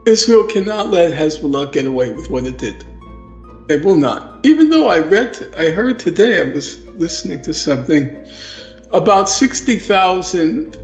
Israel cannot let Hezbollah get away with what it did. They will not. Even though I heard today, I was listening to something, about 60,000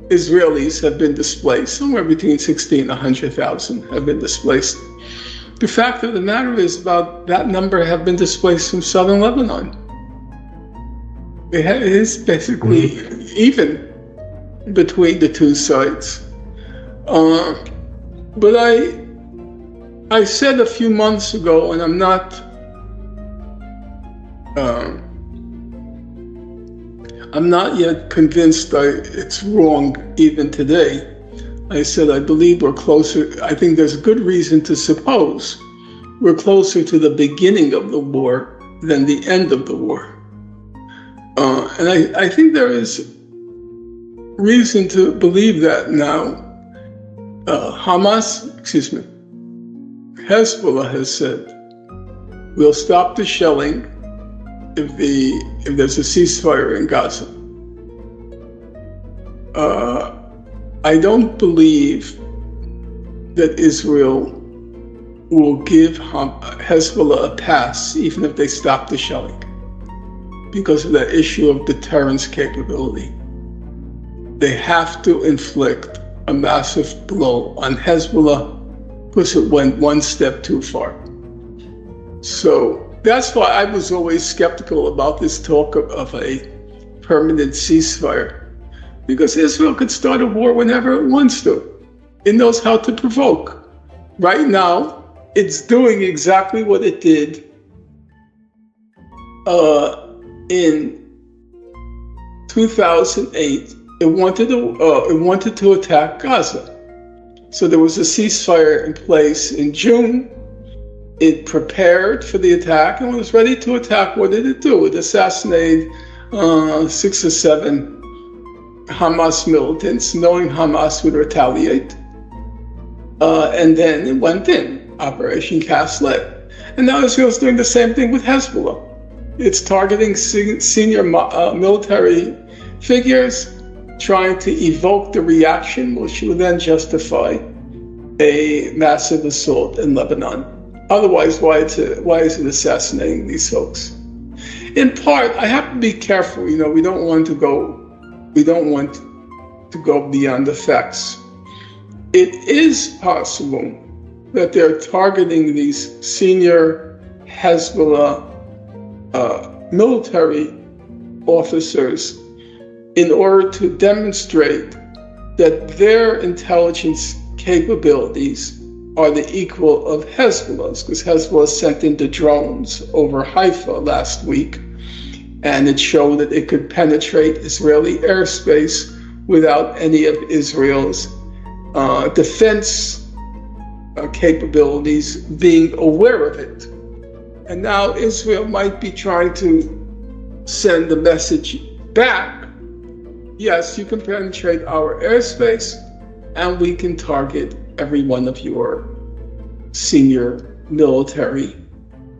Israelis have been displaced. Somewhere between 60 and 100,000 have been displaced. The fact of the matter is about that number have been displaced from southern Lebanon. It is basically even between the two sides. But I said a few months ago, and I'm not yet convinced it's wrong even today. I said I believe we're closer. I think there's good reason to suppose we're closer to the beginning of the war than the end of the war. And I think there is reason to believe that now. Hezbollah has said, we'll stop the shelling if there's a ceasefire in Gaza. I don't believe that Israel will give Hezbollah a pass even if they stop the shelling because of that issue of deterrence capability. They have to inflict a massive blow on Hezbollah because it went one step too far. So that's why I was always skeptical about this talk of a permanent ceasefire, because Israel could start a war whenever it wants to. It knows how to provoke. Right now, it's doing exactly what it did in 2008. It wanted to attack Gaza. So there was a ceasefire in place in June. It prepared for the attack and was ready to attack. What did it do? It assassinated 6 or 7 Hamas militants, knowing Hamas would retaliate. And then it went in, Operation Cast Lead. And now Israel's doing the same thing with Hezbollah. It's targeting senior military figures, trying to evoke the reaction, which will then justify a massive assault in Lebanon. Otherwise, why is it assassinating these folks? In part, I have to be careful. We don't want to go beyond the facts. It is possible that they're targeting these senior Hezbollah military officers in order to demonstrate that their intelligence capabilities are the equal of Hezbollah's, because Hezbollah sent in the drones over Haifa last week, and it showed that it could penetrate Israeli airspace without any of Israel's defense capabilities being aware of it. And now Israel might be trying to send the message back. Yes, you can penetrate our airspace, and we can target every one of your senior military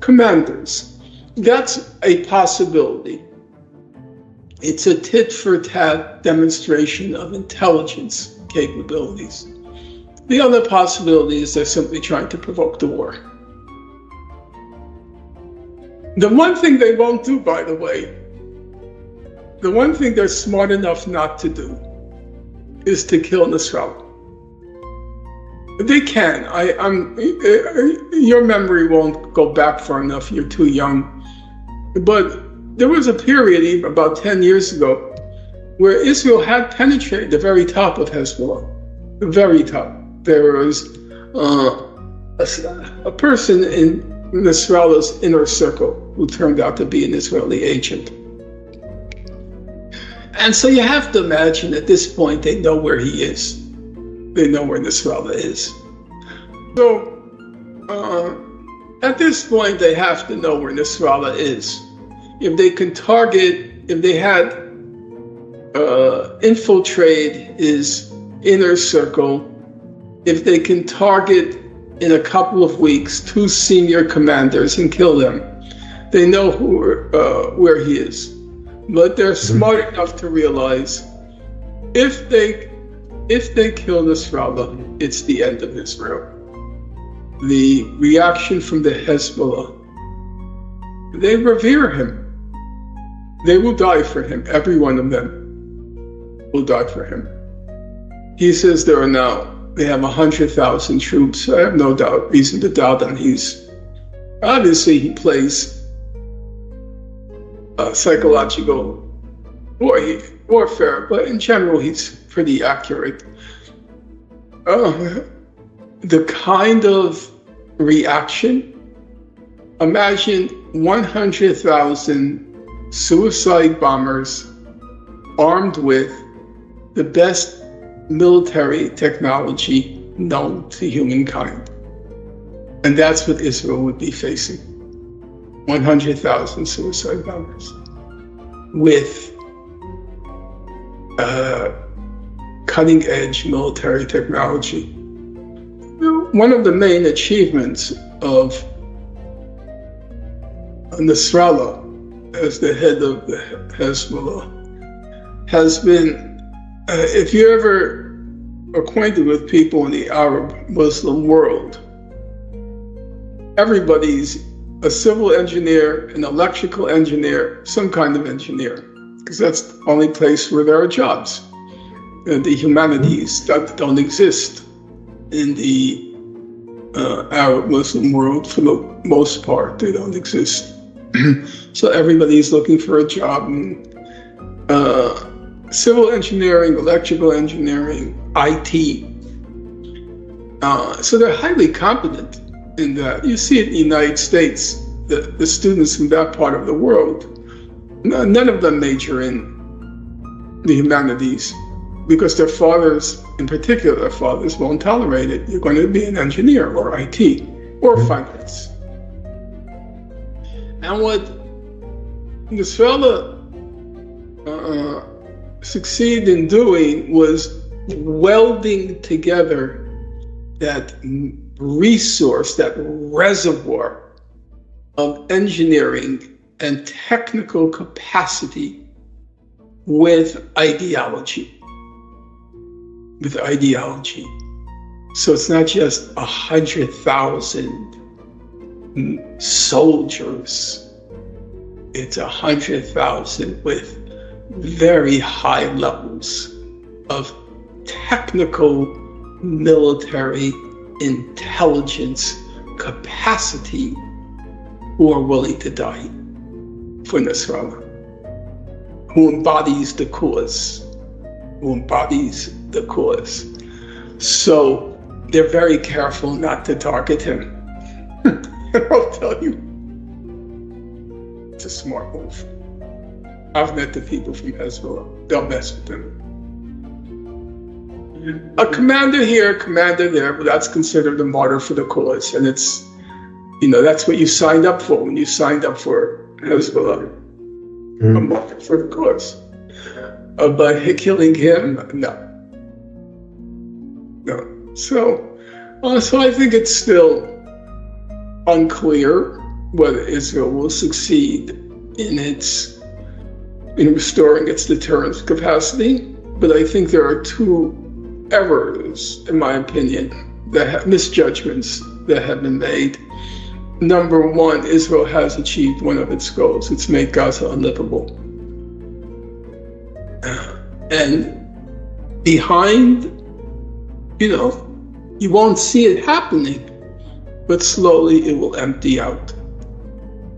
commanders. That's a possibility. It's a tit-for-tat demonstration of intelligence capabilities. The other possibility is they're simply trying to provoke the war. The one thing they won't do, by the way, the one thing they're smart enough not to do is to kill Nasrallah. They can. Your memory won't go back far enough. You're too young. But there was a period, even about 10 years ago, where Israel had penetrated the very top of Hezbollah. The very top. There was a person in Nasrallah's inner circle who turned out to be an Israeli agent. And so you have to imagine at this point they know where he is. They know where Nasrallah is. So at this point they have to know where Nasrallah is. If they can target, if they had infiltrate his inner circle, if they can target in a couple of weeks 2 senior commanders and kill them, they know where he is. But they're smart enough to realize if they kill Nasrallah, it's the end of Israel. The reaction from the Hezbollah, they revere him. They will die for him. Every one of them will die for him. He says they have 100,000 troops. I have no reason to doubt that obviously he plays psychological warfare, but in general he's pretty accurate. The kind of reaction, imagine 100,000 suicide bombers armed with the best military technology known to humankind. And that's what Israel would be facing. 100,000 suicide bombers with cutting-edge military technology. One of the main achievements of Nasrallah as the head of the Hezbollah has been, if you're ever acquainted with people in the Arab Muslim world, everybody's a civil engineer, an electrical engineer, some kind of engineer, because that's the only place where there are jobs. The humanities that don't exist in the Arab Muslim world, for the most part, they don't exist. So everybody's looking for a job in civil engineering, electrical engineering, IT. So they're highly competent in that. You see it in the United States, the students from that part of the world, none of them major in the humanities because their fathers, in particular their fathers, won't tolerate it. You're going to be an engineer or IT or finance. And what Nasrallah succeeded in doing was welding together that resource, that reservoir of engineering and technical capacity with ideology. So it's not just 100,000 soldiers. It's 100,000 with very high levels of technical military intelligence capacity who are willing to die for Nasrallah, who embodies the cause. So they're very careful not to target him. I'll tell you, it's a smart move. I've met the people from Hezbollah. Don't mess with them. A commander here, commander there, but that's considered a martyr for the cause. And it's, that's what you signed up for when you signed up for Hezbollah. A martyr for the cause. But killing him, no. So I think it's still unclear whether Israel will succeed in restoring its deterrence capacity. But I think there are two errors, in my opinion, misjudgments that have been made. Number one, Israel has achieved one of its goals. It's made Gaza unlivable. And behind, you won't see it happening, but slowly it will empty out.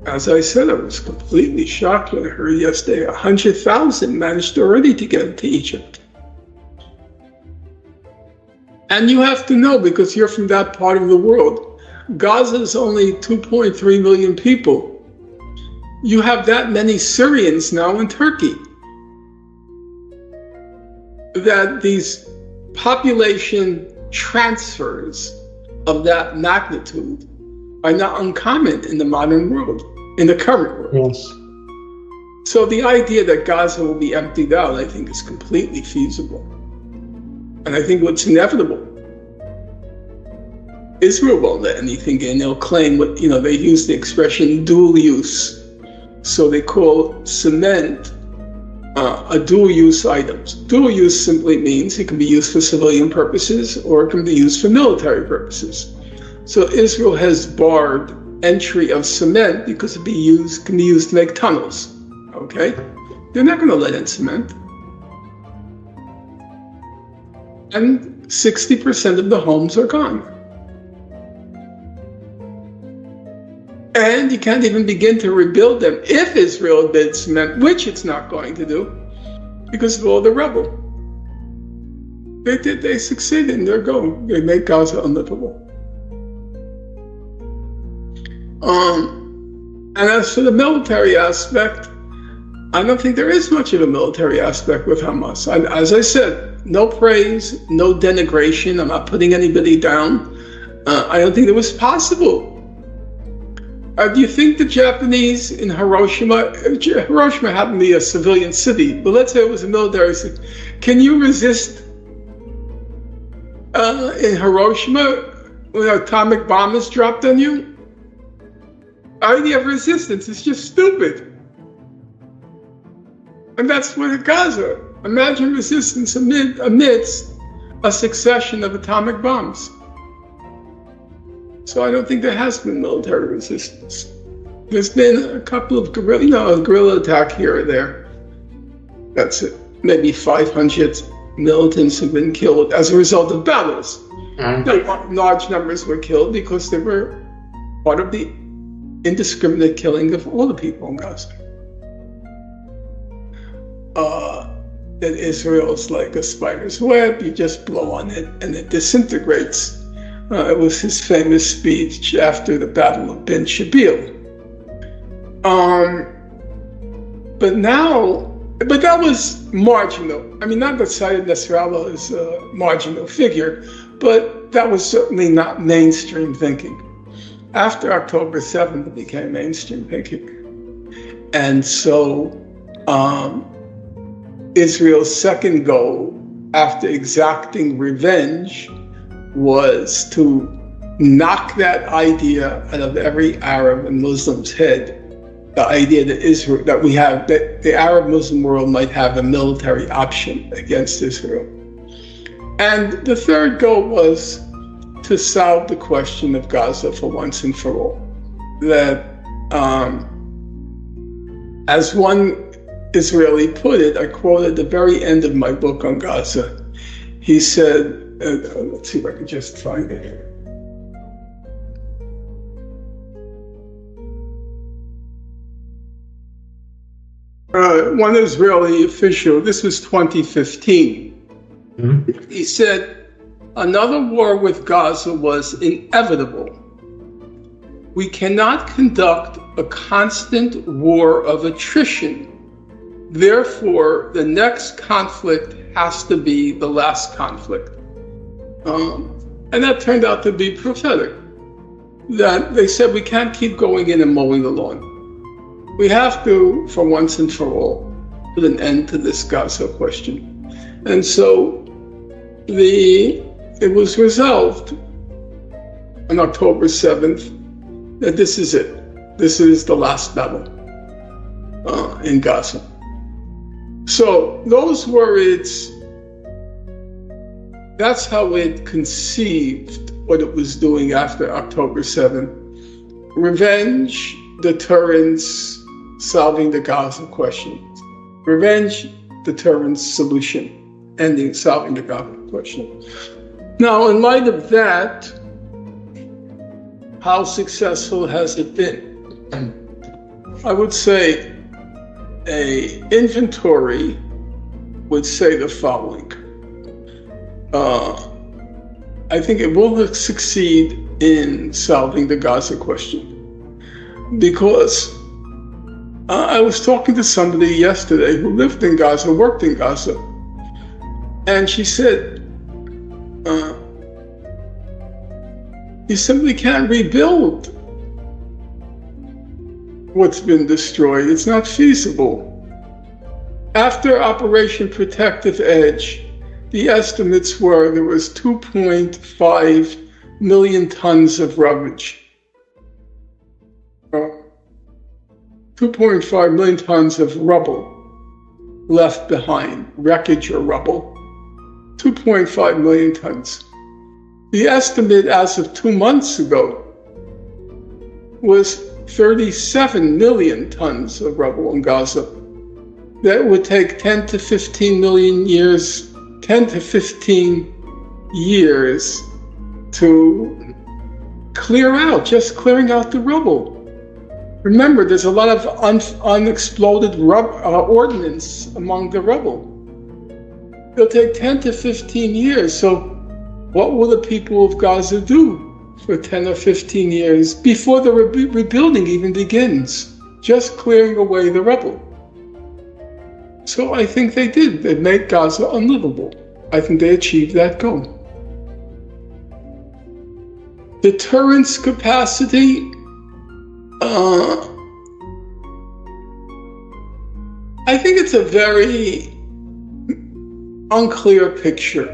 As I said, I was completely shocked when I heard yesterday 100,000 managed already to get into Egypt. And you have to know, because you're from that part of the world, Gaza is only 2.3 million people. You have that many Syrians now in Turkey. That these population transfers of that magnitude are not uncommon in the modern world, in the current world. Yes. So the idea that Gaza will be emptied out, I think, is completely feasible. And I think it's inevitable. Israel won't let anything in. They'll claim they use the expression dual use. So they call cement a dual-use items. Dual-use simply means it can be used for civilian purposes or it can be used for military purposes. So Israel has barred entry of cement because it can be used to make tunnels. Okay? They're not going to let in cement. And 60% of the homes are gone. And you can't even begin to rebuild them if Israel did cement, which it's not going to do, because of all the rubble. They succeeded in their goal. They made Gaza unlivable. And as for the military aspect, I don't think there is much of a military aspect with Hamas. As I said, no praise, no denigration. I'm not putting anybody down. I don't think it was possible. Do you think the Japanese in Hiroshima happened to be a civilian city, but let's say it was a military city. Can you resist in Hiroshima when an atomic bomb is dropped on you? How do you have resistance? It's just stupid. And that's what Gaza. Imagine resistance amidst a succession of atomic bombs. So I don't think there has been military resistance. There's been a couple of guerrilla attack here or there. That's it. Maybe 500 militants have been killed as a result of battles. Large numbers were killed because they were part of the indiscriminate killing of all the people in Gaza. That Israel's like a spider's web. You just blow on it and it disintegrates. It was his famous speech after the Battle of Ben Shabil. But that was marginal. I mean, not that Sayyid Nasrallah is a marginal figure, but that was certainly not mainstream thinking. After October 7th, it became mainstream thinking. And so Israel's second goal, after exacting revenge, was to knock that idea out of every Arab and Muslim's head. The idea that that the Arab Muslim world might have a military option against Israel. And the third goal was to solve the question of Gaza for once and for all. That, as one Israeli put it, I quote at the very end of my book on Gaza, he said, let's see if I can just find it here. One Israeli official, this was 2015, He said, another war with Gaza was inevitable. We cannot conduct a constant war of attrition. Therefore, the next conflict has to be the last conflict. And that turned out to be prophetic. That they said we can't keep going in and mowing the lawn. We have to, for once and for all, put an end to this Gaza question. And so it was resolved on October 7th that this is it. This is the last battle in Gaza. So that's how it conceived what it was doing after October 7th. Revenge, deterrence, solving the Gaza question. Revenge, deterrence, solution, solving the Gaza question. Now, in light of that, how successful has it been? I would say an inventory would say the following. I think it will succeed in solving the Gaza question because I was talking to somebody yesterday who lived in Gaza, worked in Gaza, and she said, you simply can't rebuild what's been destroyed. It's not feasible. After Operation Protective Edge, the estimates were there was 2.5 million tons of rubbish. 2.5 million tons of rubble left behind, wreckage or rubble. 2.5 million tons. The estimate as of 2 months ago was 37 million tons of rubble in Gaza. That would take 10 to 15 years to clear out, just clearing out the rubble. Remember, there's a lot of unexploded ordnance among the rubble. It'll take 10 to 15 years. So what will the people of Gaza do for 10 or 15 years before the rebuilding even begins? Just clearing away the rubble. So I think they did. They made Gaza unlivable. I think they achieved that goal. Deterrence capacity, I think it's a very unclear picture.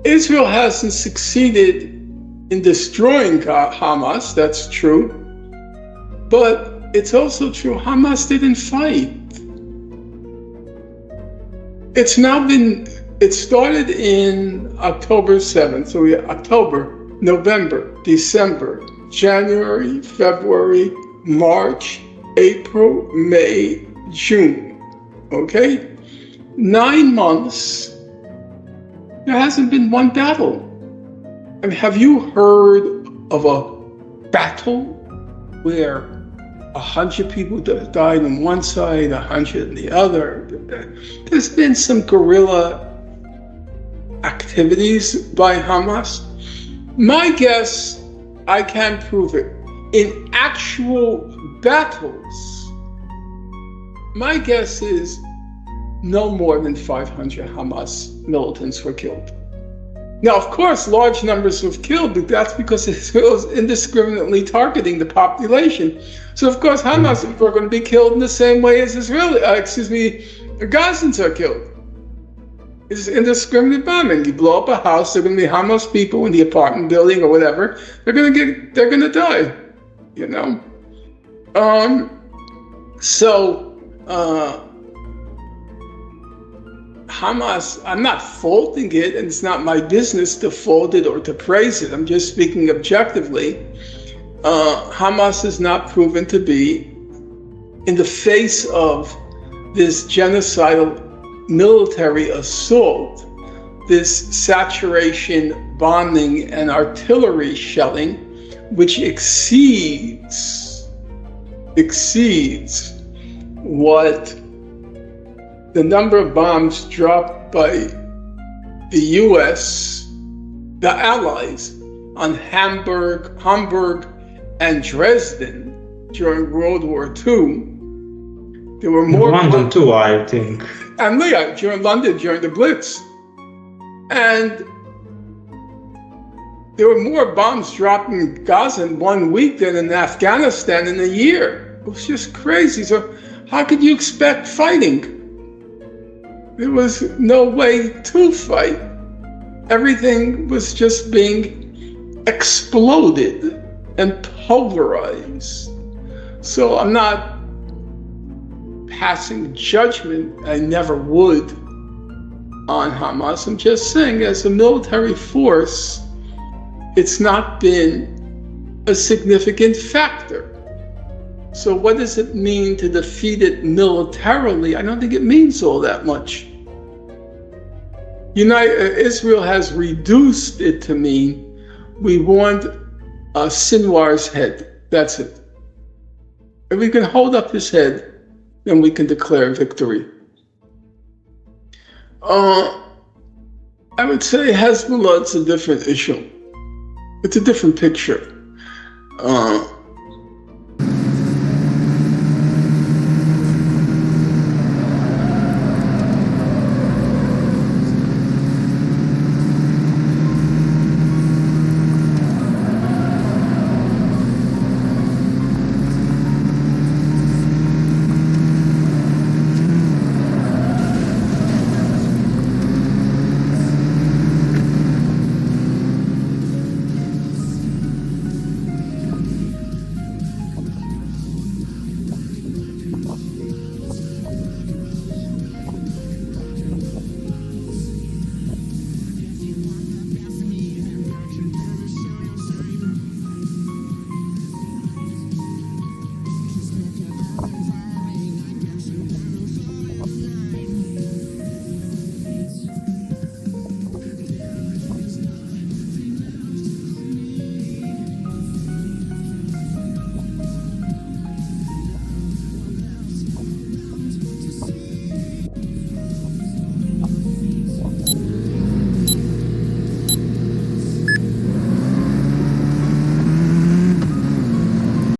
Israel hasn't succeeded in destroying Hamas, that's true. But it's also true, Hamas didn't fight. It started in October 7th, so October, November, December, January, February, March, April, May, June, okay? 9 months, there hasn't been one battle. I mean, have you heard of a battle where 100 people died on one side, 100 on the other? There's been some guerrilla activities by Hamas. My guess, I can't prove it, in actual battles, my guess is no more than 500 Hamas militants were killed. Now, of course, large numbers were killed, but that's because Israel is indiscriminately targeting the population. So, of course, Hamas are going to be killed in the same way as the Gazans are killed. It's indiscriminate bombing. You blow up a house, there are going to be Hamas people in the apartment building or whatever. They're going to die, you know. Hamas, I'm not faulting it, and it's not my business to fault it or to praise it. I'm just speaking objectively. Hamas has not proven to be, in the face of this genocidal military assault, this saturation bombing and artillery shelling, which exceeds what the number of bombs dropped by the US, the Allies, on Hamburg and Dresden during World War II. There were more London too, I think. And during London, during the Blitz. And there were more bombs dropped in Gaza in 1 week than in Afghanistan in a year. It was just crazy. So how could you expect fighting? There was no way to fight. Everything was just being exploded and pulverized. So I'm not passing judgment, I never would, on Hamas. I'm just saying, as a military force, it's not been a significant factor. So what does it mean to defeat it militarily? I don't think it means all that much. Israel has reduced it to mean we want Sinwar's head. That's it. If we can hold up his head, then we can declare victory. I would say Hezbollah, it's a different issue. It's a different picture.